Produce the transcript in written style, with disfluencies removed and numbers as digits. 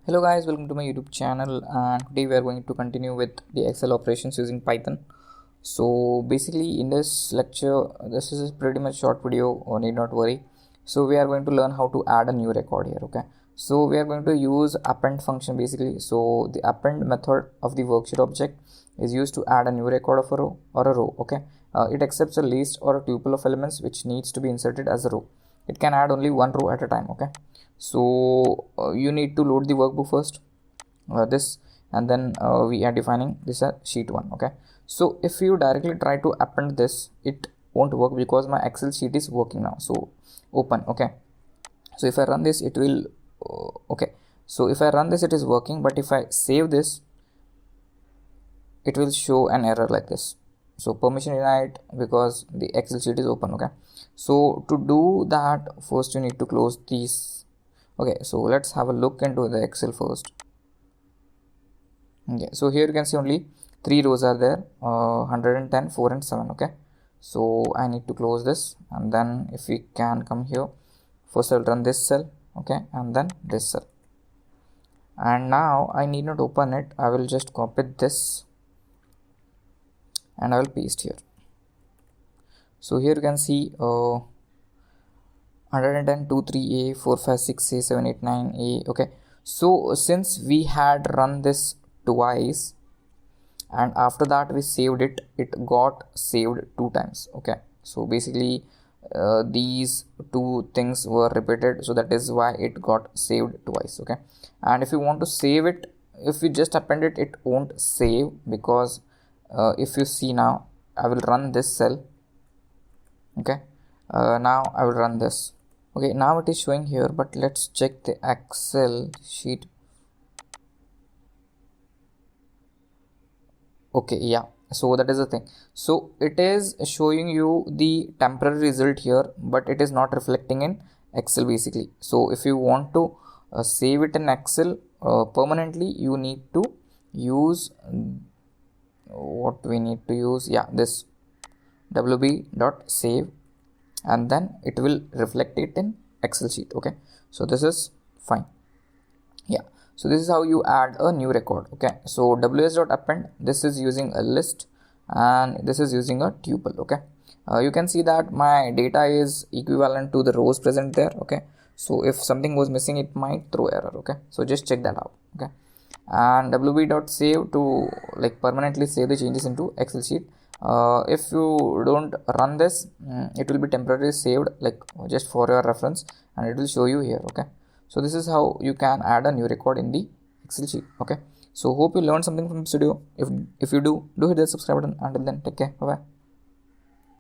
Hello guys, welcome to my YouTube channel, and today we are going to continue with the Excel operations using Python. So basically in this lecture, this is a pretty much short video, need not worry. So we are going to learn how to add a new record here. Okay, so we are going to use append function basically. So the append method of the worksheet object is used to add a new record of a row or a row. Okay, it accepts a list or a tuple of elements which needs to be inserted as a row. It can add only one row at a time. Okay, so you need to load the workbook first, this, and then we are defining this as sheet 1. Okay, so if you directly try to append this, it won't work because my Excel sheet is working now. So open. Okay, so if I run this, it will okay, so if I run this, it is working, but if I save this, it will show an error like this. So permission denied because the Excel sheet is open. Okay, so to do that, first you need to close these. Okay, so let's have a look into the Excel first. Okay, so here you can see only 3 rows are there, 110, 4 and 7. Okay, so I need to close this, and then if we can come here, first I'll run this cell. Okay, and then this cell, and now I need not open it. I will just copy this and I will paste here. So here you can see 110, 2, 3a, 4, 5, 6a, 7, 8, 9a. Okay, so since we had run this twice and after that we saved it, it got saved 2 times. Okay, so basically these 2 things were repeated, so that is why it got saved twice. Okay, and if you want to save it, if you just append it, it won't save, because if you see now, I will run this cell. Okay, now I will run this. Okay, now it is showing here, but let's check the Excel sheet. Okay, yeah, so that is the thing. So it is showing you the temporary result here, but it is not reflecting in Excel basically. So if you want to save it in Excel permanently, you need to use what we need to use, yeah, this wb.save, and then it will reflect it in Excel sheet. Okay, so this is fine. Yeah, so this is how you add a new record. Okay, so ws.append, this is using a list and this is using a tuple. Okay, you can see that my data is equivalent to the rows present there. Okay, so if something was missing, it might throw error. Okay, so just check that out. Okay, and wb.save to like permanently save the changes into Excel sheet. If you don't run this, it will be temporarily saved, like just for your reference, and it will show you here. Okay, so this is how you can add a new record in the Excel sheet. Okay, so hope you learned something from this video. If you do hit the subscribe button. Until then, take care. Bye bye.